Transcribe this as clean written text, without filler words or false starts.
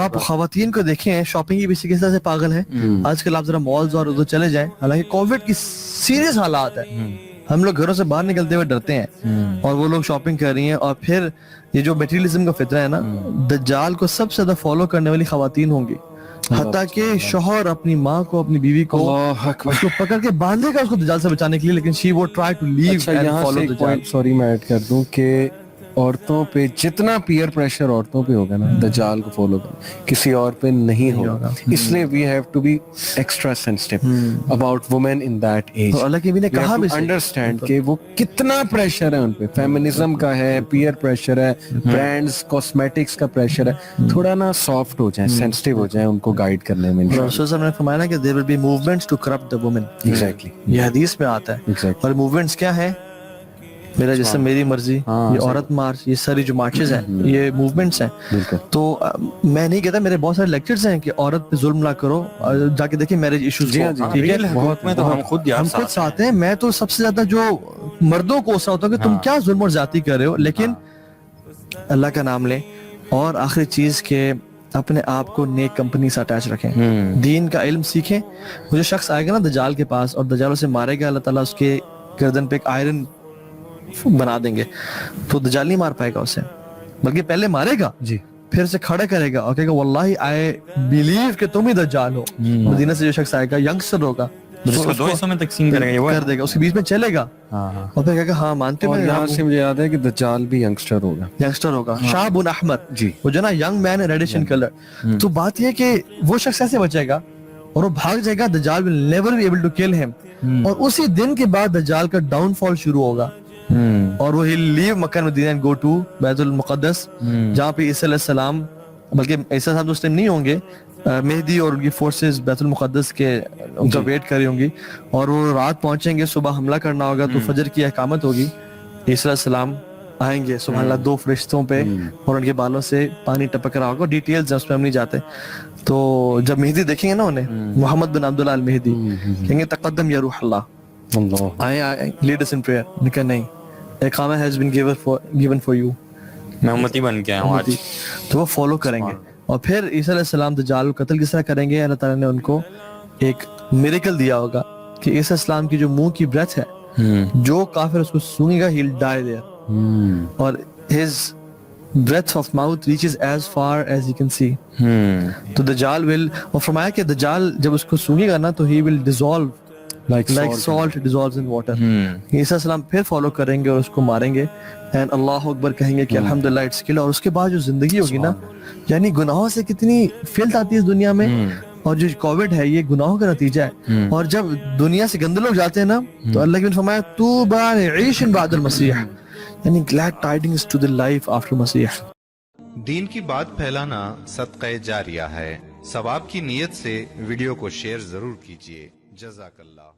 آپ خواتین کو دیکھیں شاپنگ کی بھی اسی طرح سے پاگل ہیں. آج کل آپ ذرا مالز اور ادھر چلے جائیں, حالانکہ کووڈ کی سیریس حالات ہے, ہم لوگ گھروں سے باہر نکلتے ہوئے ڈرتے ہیں اور وہ لوگ شاپنگ کر رہی ہیں. اور پھر یہ جو میٹیریلزم کا فطرہ ہے نا, دجال کو سب سے زیادہ فالو کرنے والی خواتین ہوں گی, حتیٰ کہ شوہر اپنی ماں کو, اپنی بیوی کو اس کو پکڑ کے باندھے گا اس کو دجال سے بچانے کے لیے, لیکن she would try to leave and follow دجال. سوری میں ایڈ کر دوں کہ عورتوں پہ جتنا پیئر پریشر عورتوں پہ ہوگا نا, دجال کو فالو کرنا کسی اور پہ نہیں ہوگا. اس لیے we have to be extra sensitive about women in that age. Allah کے بھی نے کہا بھی انڈرسٹینڈ کہ وہ کتنا پریشر ہے ان پہ, فیمنزم کا ہے, پیئر پریشر ہے, برانڈز کاسمیٹکس کا پریشر ہے. تھوڑا نا سافٹ ہو جائیں, سینسٹیو ہو جائیں ان کو گائیڈ کرنے میں. رسول صلی اللہ علیہ وسلم نے فرمایا نا کہ there will be movements to corrupt the women. Exactly, یہ حدیث میں آتا ہے. اور موومنٹس کیا ہے؟ میرا جسم میری مرضی, یہ عورت مارچ, یہ ساری جو مارچز ہیں یہ موومنٹس ہیں. تو میں نہیں کہتا, میرے بہت سارے لیکچرز ہیں کہ عورت پہ ظلم نہ کرو, جا کے دیکھیں میرج ایشوز کو, ٹھیک ہے, ہم خود ساتھ ہیں. میں تو سب سے زیادہ جو مردوں کو غصہ ہوتا ہوں کہ تم کیا ظلم اور زیادتی کر رہے ہو, لیکن اللہ کا نام لیں. اور آخری چیز کہ اپنے آپ کو نیک کمپنی سے اٹیچ رکھیں, دین کا علم سیکھیں. وہ جو شخص آئے گا نا دجال کے پاس اور دجال اسے مارے گا, اللہ تعالیٰ اس کے گردن پہ ایک آئرن بنا دیں گے, تو دجال نہیں مار پائے گا اسے, بلکہ پہلے مارے گا, پھر اسے کھڑا کرے گا اور کہے گا واللہ آئی بیلیو کہ تم ہی دجال ہو. مدینہ سے جو شخص آئے گا ینگسٹر ہوگا, اس کو دو حصوں میں تقسیم کرے گا, کر دے گا, اس کے بیچ میں چلے گا اور پھر کہے گا ہاں مانتے ہیں. یہاں سے مجھے یاد ہے کہ دجال بھی ینگسٹر ہوگا, شاب احمر, وہ جو نا ینگ مین ریڈش ان کلر. تو بات یہ کہ وہ شخص ایسے بچے گا اور وہ بھاگ جائے گا, دجال will never be able to kill him. اور اسی دن کے بعد دجال کا ڈاؤن فال شروع ہوگا اور وہ he'll leave Mecca Medina and go to بیت المقدس, جہاں پہ عیسیٰ علیہ السلام, بلکہ عیسیٰ صاحب اس ٹائم نہیں ہوں گے, مہدی اور ان کی فورسز بیت المقدس کے ان کا ویٹ کر رہی ہوں گی, اور وہ رات پہنچیں گے, صبح حملہ کرنا ہوگا, تو فجر کی اقامت ہوگی, عیسیٰ علیہ السلام آئیں گے سبحان اللہ 2 فرشتوں پہ, اور ان کے بالوں سے پانی ٹپک رہا ہوگا. ڈیٹیلز اس پہ ہم نہیں جاتے. تو جب مہدی دیکھیں گے نا انہیں, محمد بن عبداللہ المہدی, کہیں گے تقدم یا روح اللہ, آئے لیڈ اس ان پریئر. نے کہا نہیں, اقامہ has been given for you, میں امتی بن کے آیا ہوں آج. تو وہ فالو کریں گے. اور پھر عیسیٰ علیہ السلام دجال کو قتل کس طرح کریں گے, اللہ تعالیٰ نے ان کو ایک میریکل دیا ہوگا کہ عیسیٰ السلام کی جو منہ کی بریتھ ہے, جو کافر اس کو سونگے گا he'll die there, اور his breath of mouth reaches as far as he can see. تو دجال will, اور فرمایا کہ دجال جب اس کو سونگے گا نا تو he will dissolve like salt dissolves in water. عیسیٰ السلام پھر فالو کریں گے اور اس کو ماریں گے, and اللہ اکبر کہیں گے کہ الحمدللہ اٹس کل. اور اس کے بعد جو زندگی ہوگی نا, یعنی گناہوں سے کتنی فلت آتی ہے اس دنیا میں, اور جو کووڈ ہے یہ گناہوں کا نتیجہ ہے. اور جب دنیا سے گندے لوگ جاتے ہیں نا, تو اللہ کے نے فرمایا طوبی لعیش بعد المسیح, یعنی glad tidings to the life after مسیح. دین کی بات پھیلانا صدقہ جاریہ ہے. ثواب کی نیت سے ویڈیو کو شیئر ضرور کیجیے. جزاک اللہ.